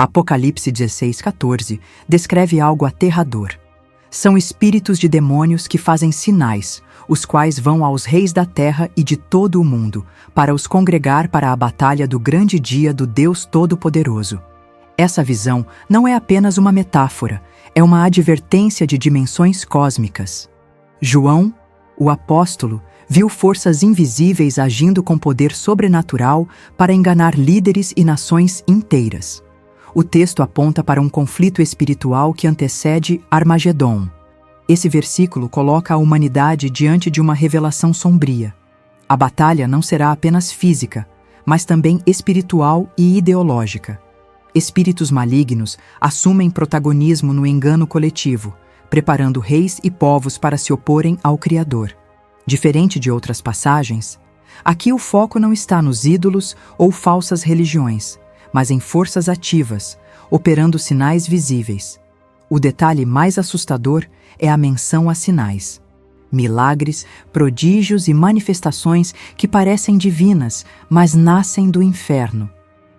Apocalipse 16:14 descreve algo aterrador. São espíritos de demônios que fazem sinais, os quais vão aos reis da terra e de todo o mundo, para os congregar para a batalha do grande dia do Deus Todo-Poderoso. Essa visão não é apenas uma metáfora, é uma advertência de dimensões cósmicas. João, o apóstolo, viu forças invisíveis agindo com poder sobrenatural para enganar líderes e nações inteiras. O texto aponta para um conflito espiritual que antecede Armagedon. Esse versículo coloca a humanidade diante de uma revelação sombria. A batalha não será apenas física, mas também espiritual e ideológica. Espíritos malignos assumem protagonismo no engano coletivo, preparando reis e povos para se oporem ao Criador. Diferente de outras passagens, aqui o foco não está nos ídolos ou falsas religiões, mas em forças ativas, operando sinais visíveis. O detalhe mais assustador é a menção a sinais. Milagres, prodígios e manifestações que parecem divinas, mas nascem do inferno.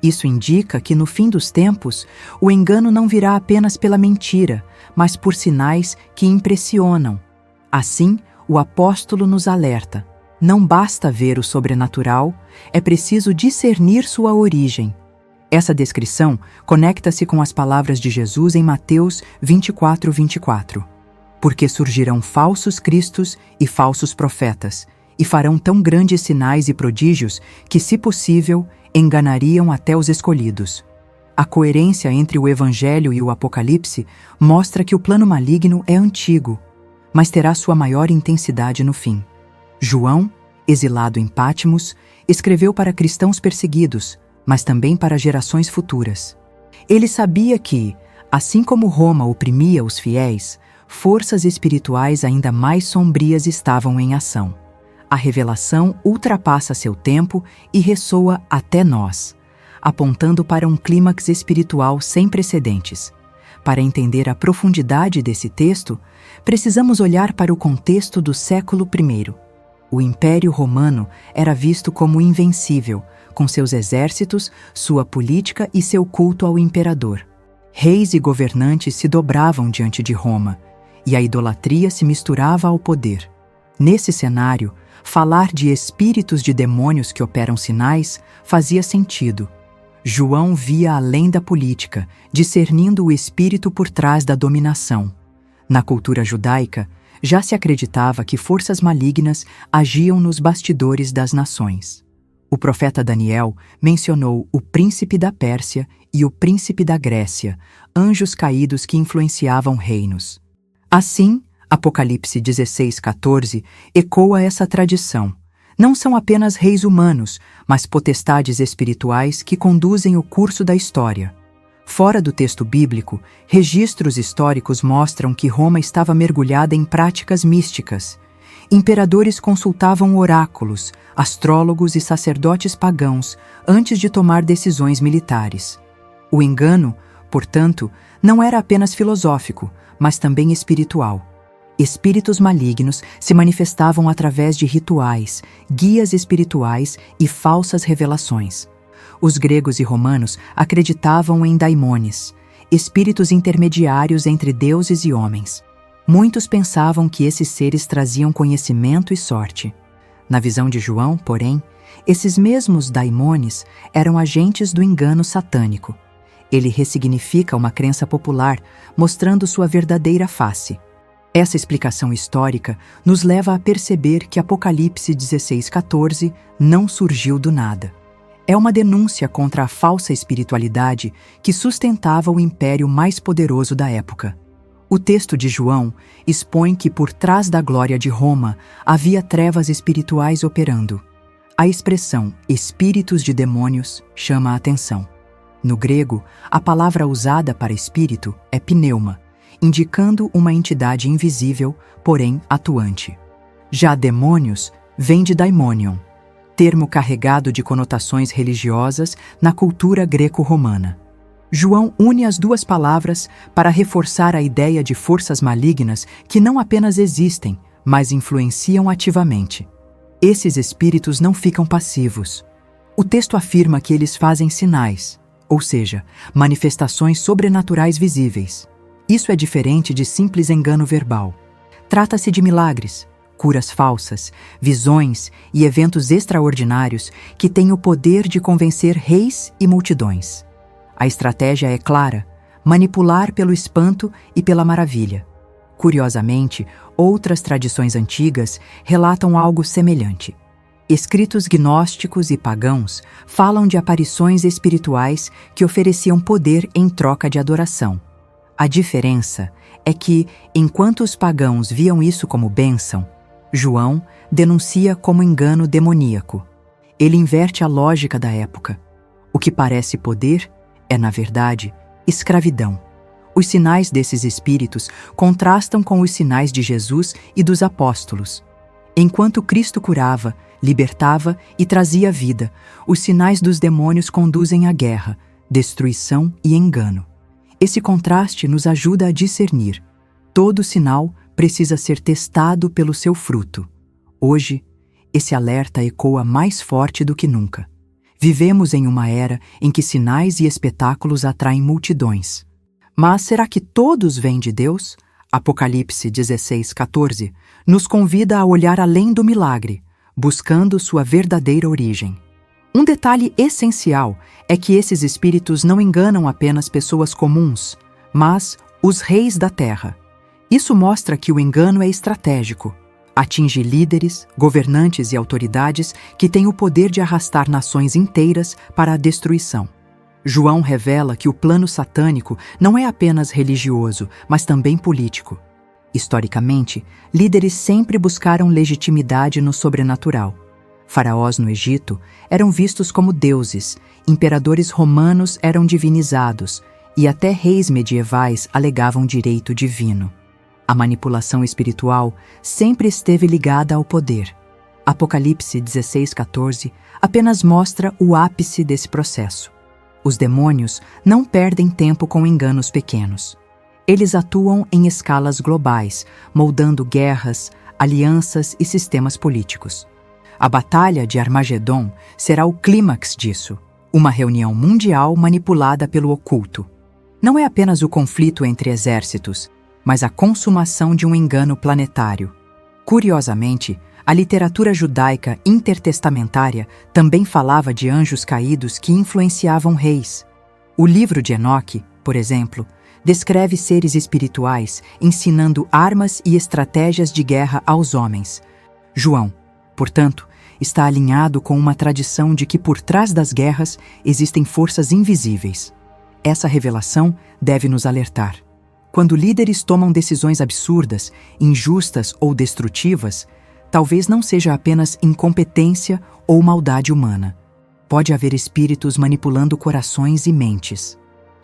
Isso indica que no fim dos tempos, o engano não virá apenas pela mentira, mas por sinais que impressionam. Assim, o apóstolo nos alerta: não basta ver o sobrenatural, é preciso discernir sua origem. Essa descrição conecta-se com as palavras de Jesus em Mateus 24:24. Porque surgirão falsos cristos e falsos profetas, e farão tão grandes sinais e prodígios que, se possível, enganariam até os escolhidos. A coerência entre o Evangelho e o Apocalipse mostra que o plano maligno é antigo, mas terá sua maior intensidade no fim. João, exilado em Patmos, escreveu para cristãos perseguidos, mas também para gerações futuras. Ele sabia que, assim como Roma oprimia os fiéis, forças espirituais ainda mais sombrias estavam em ação. A revelação ultrapassa seu tempo e ressoa até nós, apontando para um clímax espiritual sem precedentes. Para entender a profundidade desse texto, precisamos olhar para o contexto do século I. O Império Romano era visto como invencível, com seus exércitos, sua política e seu culto ao imperador. Reis e governantes se dobravam diante de Roma, e a idolatria se misturava ao poder. Nesse cenário, falar de espíritos de demônios que operam sinais fazia sentido. João via além da política, discernindo o espírito por trás da dominação. Na cultura judaica, já se acreditava que forças malignas agiam nos bastidores das nações. O profeta Daniel mencionou o príncipe da Pérsia e o príncipe da Grécia, anjos caídos que influenciavam reinos. Assim, Apocalipse 16:14 ecoa essa tradição. Não são apenas reis humanos, mas potestades espirituais que conduzem o curso da história. Fora do texto bíblico, registros históricos mostram que Roma estava mergulhada em práticas místicas. Imperadores consultavam oráculos, astrólogos e sacerdotes pagãos antes de tomar decisões militares. O engano, portanto, não era apenas filosófico, mas também espiritual. Espíritos malignos se manifestavam através de rituais, guias espirituais e falsas revelações. Os gregos e romanos acreditavam em daimones, espíritos intermediários entre deuses e homens. Muitos pensavam que esses seres traziam conhecimento e sorte. Na visão de João, porém, esses mesmos daimones eram agentes do engano satânico. Ele ressignifica uma crença popular, mostrando sua verdadeira face. Essa explicação histórica nos leva a perceber que Apocalipse 16:14 não surgiu do nada. É uma denúncia contra a falsa espiritualidade que sustentava o império mais poderoso da época. O texto de João expõe que por trás da glória de Roma havia trevas espirituais operando. A expressão espíritos de demônios chama a atenção. No grego, a palavra usada para espírito é pneuma, indicando uma entidade invisível, porém atuante. Já demônios vem de daimonion, termo carregado de conotações religiosas na cultura greco-romana. João une as duas palavras para reforçar a ideia de forças malignas que não apenas existem, mas influenciam ativamente. Esses espíritos não ficam passivos. O texto afirma que eles fazem sinais, ou seja, manifestações sobrenaturais visíveis. Isso é diferente de simples engano verbal. Trata-se de milagres, curas falsas, visões e eventos extraordinários que têm o poder de convencer reis e multidões. A estratégia é clara: manipular pelo espanto e pela maravilha. Curiosamente, outras tradições antigas relatam algo semelhante. Escritos gnósticos e pagãos falam de aparições espirituais que ofereciam poder em troca de adoração. A diferença é que, enquanto os pagãos viam isso como bênção, João denuncia como engano demoníaco. Ele inverte a lógica da época. O que parece poder é, na verdade, escravidão. Os sinais desses espíritos contrastam com os sinais de Jesus e dos apóstolos. Enquanto Cristo curava, libertava e trazia vida, os sinais dos demônios conduzem à guerra, destruição e engano. Esse contraste nos ajuda a discernir. Todo sinal precisa ser testado pelo seu fruto. Hoje, esse alerta ecoa mais forte do que nunca. Vivemos em uma era em que sinais e espetáculos atraem multidões. Mas será que todos vêm de Deus? Apocalipse 16:14 nos convida a olhar além do milagre, buscando sua verdadeira origem. Um detalhe essencial é que esses espíritos não enganam apenas pessoas comuns, mas os reis da terra. Isso mostra que o engano é estratégico. Atinge líderes, governantes e autoridades que têm o poder de arrastar nações inteiras para a destruição. João revela que o plano satânico não é apenas religioso, mas também político. Historicamente, líderes sempre buscaram legitimidade no sobrenatural. Faraós no Egito eram vistos como deuses, imperadores romanos eram divinizados e até reis medievais alegavam direito divino. A manipulação espiritual sempre esteve ligada ao poder. Apocalipse 16:14 apenas mostra o ápice desse processo. Os demônios não perdem tempo com enganos pequenos. Eles atuam em escalas globais, moldando guerras, alianças e sistemas políticos. A Batalha de Armagedon será o clímax disso, uma reunião mundial manipulada pelo oculto. Não é apenas o conflito entre exércitos, mas a consumação de um engano planetário. Curiosamente, a literatura judaica intertestamentária também falava de anjos caídos que influenciavam reis. O livro de Enoque, por exemplo, descreve seres espirituais ensinando armas e estratégias de guerra aos homens. João, portanto, está alinhado com uma tradição de que por trás das guerras existem forças invisíveis. Essa revelação deve nos alertar. Quando líderes tomam decisões absurdas, injustas ou destrutivas, talvez não seja apenas incompetência ou maldade humana. Pode haver espíritos manipulando corações e mentes.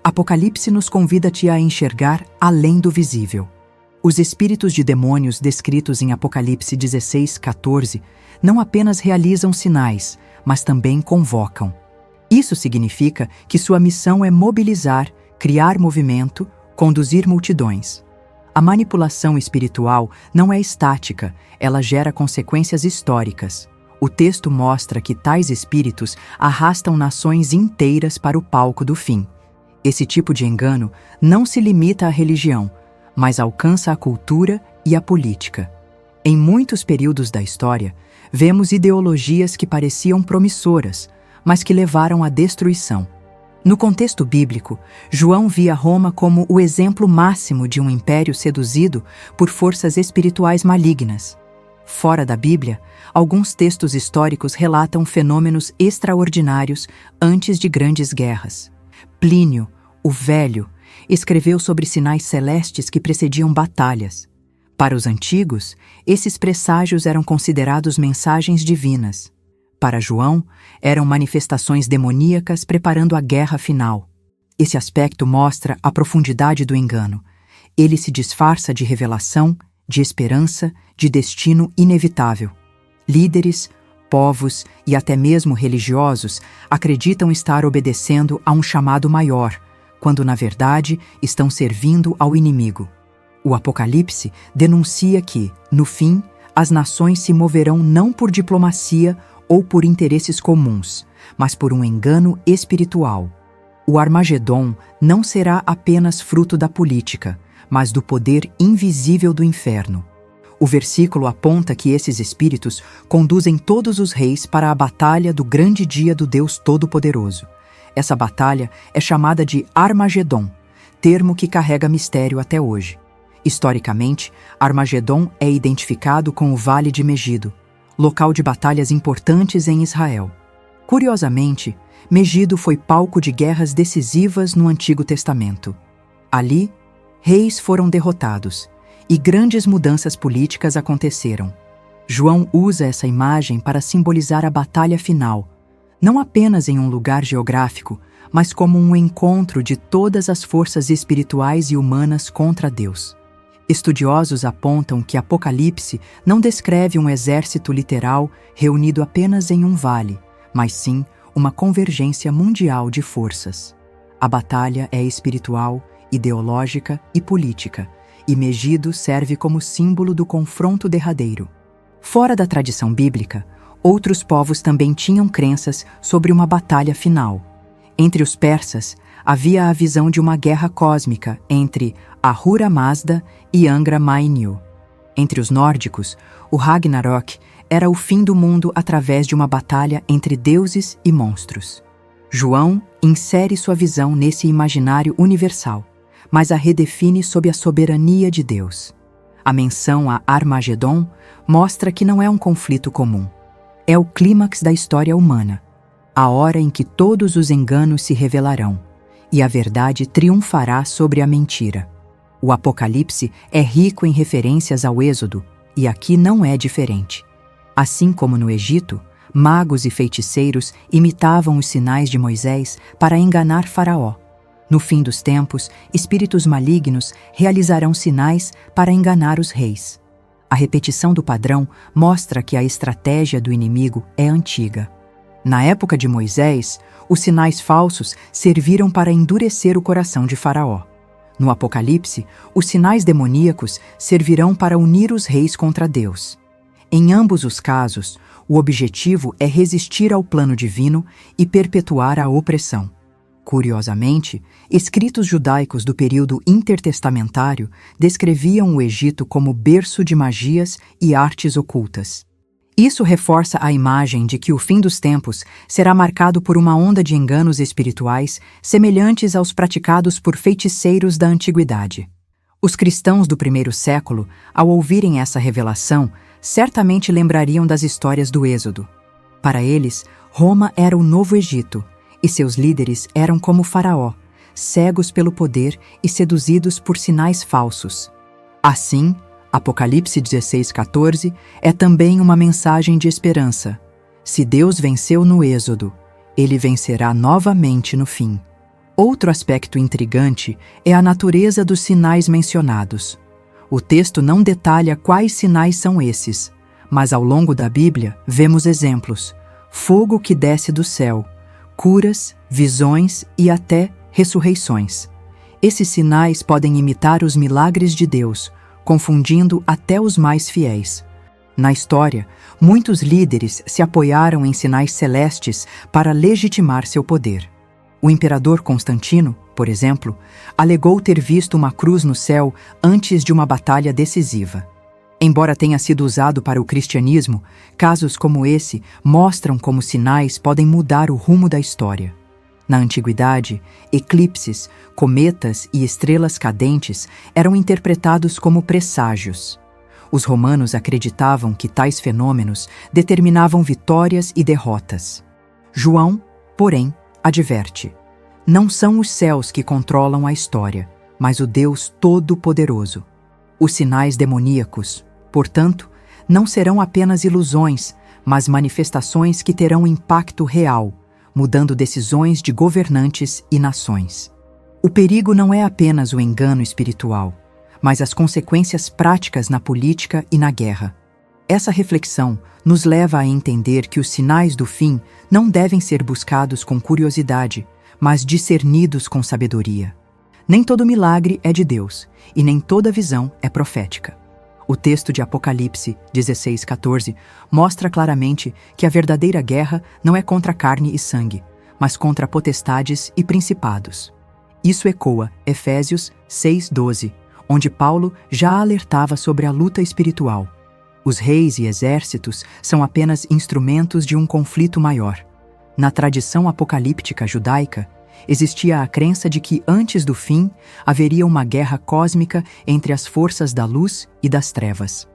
Apocalipse nos convida-te a enxergar além do visível. Os espíritos de demônios descritos em Apocalipse 16:14 não apenas realizam sinais, mas também convocam. Isso significa que sua missão é mobilizar, criar movimento, conduzir multidões. A manipulação espiritual não é estática, ela gera consequências históricas. O texto mostra que tais espíritos arrastam nações inteiras para o palco do fim. Esse tipo de engano não se limita à religião, mas alcança a cultura e a política. Em muitos períodos da história, vemos ideologias que pareciam promissoras, mas que levaram à destruição. No contexto bíblico, João via Roma como o exemplo máximo de um império seduzido por forças espirituais malignas. Fora da Bíblia, alguns textos históricos relatam fenômenos extraordinários antes de grandes guerras. Plínio, o Velho, escreveu sobre sinais celestes que precediam batalhas. Para os antigos, esses presságios eram considerados mensagens divinas. Para João, eram manifestações demoníacas preparando a guerra final. Esse aspecto mostra a profundidade do engano. Ele se disfarça de revelação, de esperança, de destino inevitável. Líderes, povos e até mesmo religiosos acreditam estar obedecendo a um chamado maior, quando na verdade estão servindo ao inimigo. O Apocalipse denuncia que, no fim, as nações se moverão não por diplomacia ou por interesses comuns, mas por um engano espiritual. O Armagedon não será apenas fruto da política, mas do poder invisível do inferno. O versículo aponta que esses espíritos conduzem todos os reis para a batalha do grande dia do Deus Todo-Poderoso. Essa batalha é chamada de Armagedon, termo que carrega mistério até hoje. Historicamente, Armagedon é identificado com o Vale de Megido, local de batalhas importantes em Israel. Curiosamente, Megido foi palco de guerras decisivas no Antigo Testamento. Ali, reis foram derrotados e grandes mudanças políticas aconteceram. João usa essa imagem para simbolizar a batalha final, não apenas em um lugar geográfico, mas como um encontro de todas as forças espirituais e humanas contra Deus. Estudiosos apontam que Apocalipse não descreve um exército literal reunido apenas em um vale, mas sim uma convergência mundial de forças. A batalha é espiritual, ideológica e política, e Megido serve como símbolo do confronto derradeiro. Fora da tradição bíblica, outros povos também tinham crenças sobre uma batalha final. Entre os persas, havia a visão de uma guerra cósmica entre Ahura Mazda e Angra Mainyu. Entre os nórdicos, o Ragnarok era o fim do mundo através de uma batalha entre deuses e monstros. João insere sua visão nesse imaginário universal, mas a redefine sob a soberania de Deus. A menção a Armagedon mostra que não é um conflito comum. É o clímax da história humana, a hora em que todos os enganos se revelarão, e a verdade triunfará sobre a mentira. O Apocalipse é rico em referências ao Êxodo, e aqui não é diferente. Assim como no Egito, magos e feiticeiros imitavam os sinais de Moisés para enganar Faraó. No fim dos tempos, espíritos malignos realizarão sinais para enganar os reis. A repetição do padrão mostra que a estratégia do inimigo é antiga. Na época de Moisés, os sinais falsos serviram para endurecer o coração de Faraó. No Apocalipse, os sinais demoníacos servirão para unir os reis contra Deus. Em ambos os casos, o objetivo é resistir ao plano divino e perpetuar a opressão. Curiosamente, escritos judaicos do período intertestamentário descreviam o Egito como berço de magias e artes ocultas. Isso reforça a imagem de que o fim dos tempos será marcado por uma onda de enganos espirituais semelhantes aos praticados por feiticeiros da antiguidade. Os cristãos do primeiro século, ao ouvirem essa revelação, certamente lembrariam das histórias do Êxodo. Para eles, Roma era o novo Egito, e seus líderes eram como Faraó, cegos pelo poder e seduzidos por sinais falsos. Assim, Apocalipse 16:14 é também uma mensagem de esperança. Se Deus venceu no Êxodo, ele vencerá novamente no fim. Outro aspecto intrigante é a natureza dos sinais mencionados. O texto não detalha quais sinais são esses, mas ao longo da Bíblia vemos exemplos: fogo que desce do céu, curas, visões e até ressurreições. Esses sinais podem imitar os milagres de Deus, confundindo até os mais fiéis. Na história, muitos líderes se apoiaram em sinais celestes para legitimar seu poder. O imperador Constantino, por exemplo, alegou ter visto uma cruz no céu antes de uma batalha decisiva. Embora tenha sido usado para o cristianismo, casos como esse mostram como sinais podem mudar o rumo da história. Na antiguidade, eclipses, cometas e estrelas cadentes eram interpretados como presságios. Os romanos acreditavam que tais fenômenos determinavam vitórias e derrotas. João, porém, adverte: não são os céus que controlam a história, mas o Deus Todo-Poderoso. Os sinais demoníacos, portanto, não serão apenas ilusões, mas manifestações que terão impacto real, mudando decisões de governantes e nações. O perigo não é apenas o engano espiritual, mas as consequências práticas na política e na guerra. Essa reflexão nos leva a entender que os sinais do fim não devem ser buscados com curiosidade, mas discernidos com sabedoria. Nem todo milagre é de Deus, e nem toda visão é profética. O texto de Apocalipse 16:14 mostra claramente que a verdadeira guerra não é contra carne e sangue, mas contra potestades e principados. Isso ecoa Efésios 6:12, onde Paulo já alertava sobre a luta espiritual. Os reis e exércitos são apenas instrumentos de um conflito maior. Na tradição apocalíptica judaica, existia a crença de que antes do fim haveria uma guerra cósmica entre as forças da luz e das trevas.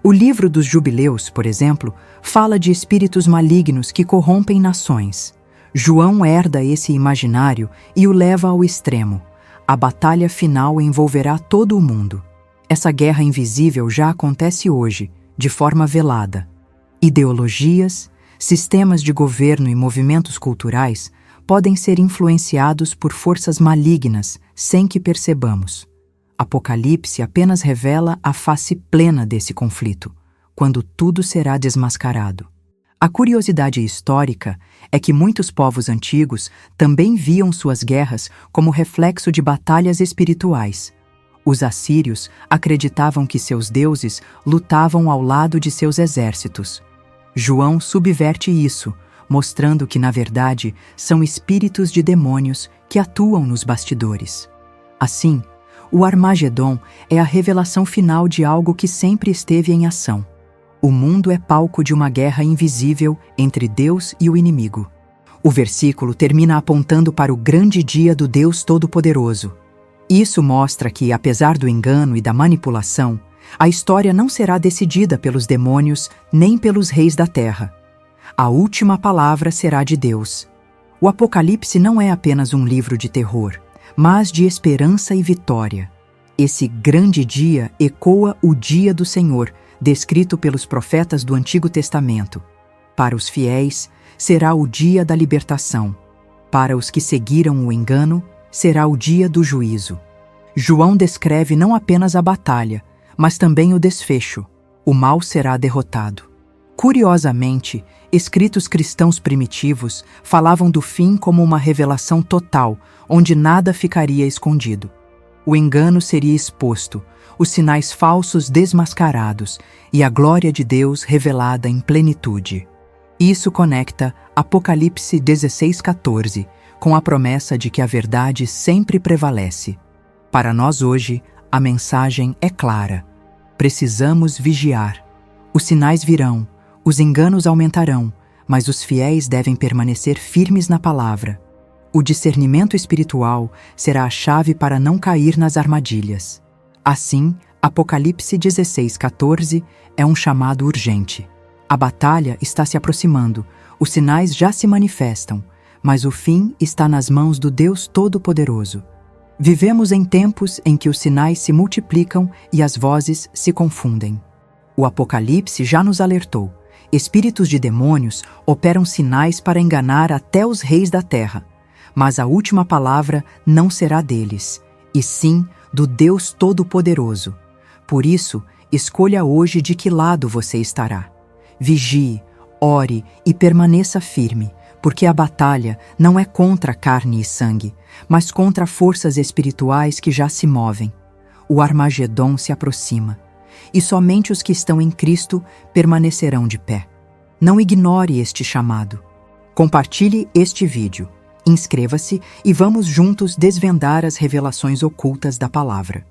O livro dos Jubileus, por exemplo, fala de espíritos malignos que corrompem nações. João herda esse imaginário e o leva ao extremo. A batalha final envolverá todo o mundo. Essa guerra invisível já acontece hoje, de forma velada. Ideologias, sistemas de governo e movimentos culturais podem ser influenciados por forças malignas sem que percebamos. Apocalipse apenas revela a face plena desse conflito, quando tudo será desmascarado. A curiosidade histórica é que muitos povos antigos também viam suas guerras como reflexo de batalhas espirituais. Os assírios acreditavam que seus deuses lutavam ao lado de seus exércitos. João subverte isso, mostrando que, na verdade, são espíritos de demônios que atuam nos bastidores. Assim, o Armagedon é a revelação final de algo que sempre esteve em ação. O mundo é palco de uma guerra invisível entre Deus e o inimigo. O versículo termina apontando para o grande dia do Deus Todo-Poderoso. Isso mostra que, apesar do engano e da manipulação, a história não será decidida pelos demônios nem pelos reis da terra. A última palavra será de Deus. O Apocalipse não é apenas um livro de terror, mas de esperança e vitória. Esse grande dia ecoa o dia do Senhor, descrito pelos profetas do Antigo Testamento. Para os fiéis, será o dia da libertação. Para os que seguiram o engano, será o dia do juízo. João descreve não apenas a batalha, mas também o desfecho. O mal será derrotado. Curiosamente, escritos cristãos primitivos falavam do fim como uma revelação total, onde nada ficaria escondido. O engano seria exposto, os sinais falsos desmascarados e a glória de Deus revelada em plenitude. Isso conecta Apocalipse 16:14 com a promessa de que a verdade sempre prevalece. Para nós hoje, a mensagem é clara. Precisamos vigiar. Os sinais virão, os enganos aumentarão, mas os fiéis devem permanecer firmes na palavra. O discernimento espiritual será a chave para não cair nas armadilhas. Assim, Apocalipse 16:14 é um chamado urgente. A batalha está se aproximando, os sinais já se manifestam, mas o fim está nas mãos do Deus Todo-Poderoso. Vivemos em tempos em que os sinais se multiplicam e as vozes se confundem. O Apocalipse já nos alertou. Espíritos de demônios operam sinais para enganar até os reis da terra. Mas a última palavra não será deles, e sim do Deus Todo-Poderoso. Por isso, escolha hoje de que lado você estará. Vigie, ore e permaneça firme, porque a batalha não é contra carne e sangue, mas contra forças espirituais que já se movem. O Armagedon se aproxima, e somente os que estão em Cristo permanecerão de pé. Não ignore este chamado. Compartilhe este vídeo. Inscreva-se e vamos juntos desvendar as revelações ocultas da palavra.